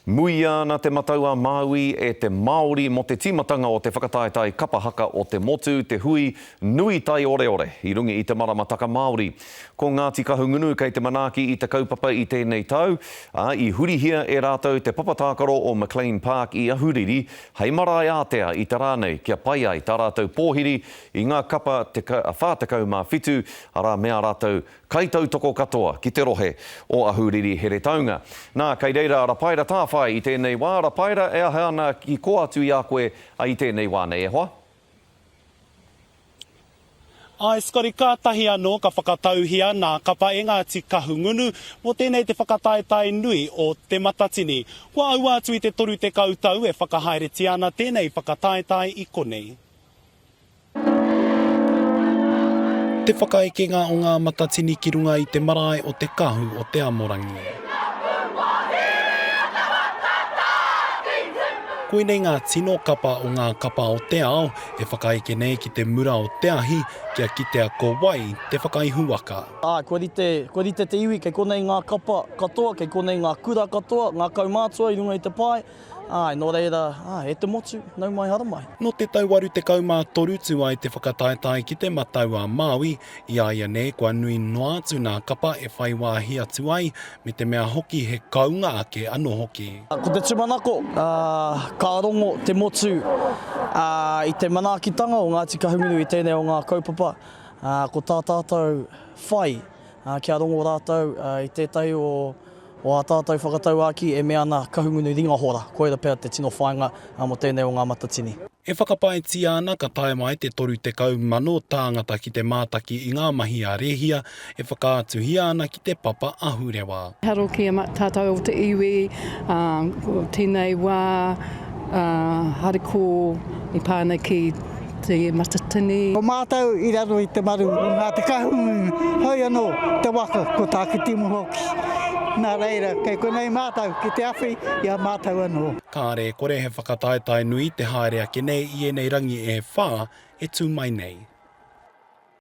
Muia na te mataua Maui e te Māori mo te timatanga o te whakataetai kapahaka o te motu, te hui, nui tai ore ore, i rungi i te maramataka Māori. Ko Ngāti Kahungunu kei te manaaki i te kaupapa i tēnei tau, i hurihia e rātou te papatākaro o McLean Park i Ahuriri, hei marae ātea i te rānei, kia pai ai tā rātou pōhiri i ngā kapa whātakau mā whitu, ara mea rātou kaitau toko katoa ki te rohe o Ahuriri here taunga. Nā, kei reira Rapaira tāwhai i tēnei wā, Rapaira e aha ana ki ko atu i a koe i tēnei wā nei, e hoa? Ai, skori kātahi anō ka whakatauhia nā kapa e Ngāti Kahungunu mo tēnei te whakataetai nui o te matatini. Kua au atu i te toru te kautau e whakahaereti ana tēnei whakataetai i konei. Te whakaekenga o ngā matatini ki runga i te marae o te kahu o te Amorangi. Koinei ngā tino kapa o ngā kapa o te ao e whakaeke nei ki te mura o te ahi kia kitea ko wai te whakaihuaka. Ko rite te iwi, kei konei ngā kapa katoa, kei konei ngā kura katoa, ngā kaumātua i runga i te pai. Nō reira, e te motu, nau mai hara mai. No te tauaru te kaumā toru tu ai te whakataetai ki te mataua Māui, i aia ne kua nui noa atu nā kapa e whai wāhi atu ai, me te mea hoki he kaunga ake anō hoki. Ko te tumanako, ka rongo te motu i te manaakitanga o Ngāti Kahungunu i tēnei o ngā kaupapa, ko tā tātou whai, kia rongo rātou i tētai o a tātou whakatau aki e mea ana kahungunu ringa hora, koera pēr te tino whainga mo tēnei o ngā matatini. E whakapaeti ana ka tae mai te toru te kau mano tāngata ki te mātaki i ngā mahi a rehia, e whakaatuhia ana ki te papa ahurewa. Haro ki a tātou o te iwi, tēnei wā, hariko i pāna ki te matatini. O mātou i raro i te maru o Ngāti Kahungunu, hoi anō te waka ko tāki timu hoki. Nā reira, kei konei mātou ki te awhi, ia mātou anō. Kāre, kore he whakataetai nui te haere ake nei i enei rangi e whā e tū mai nei.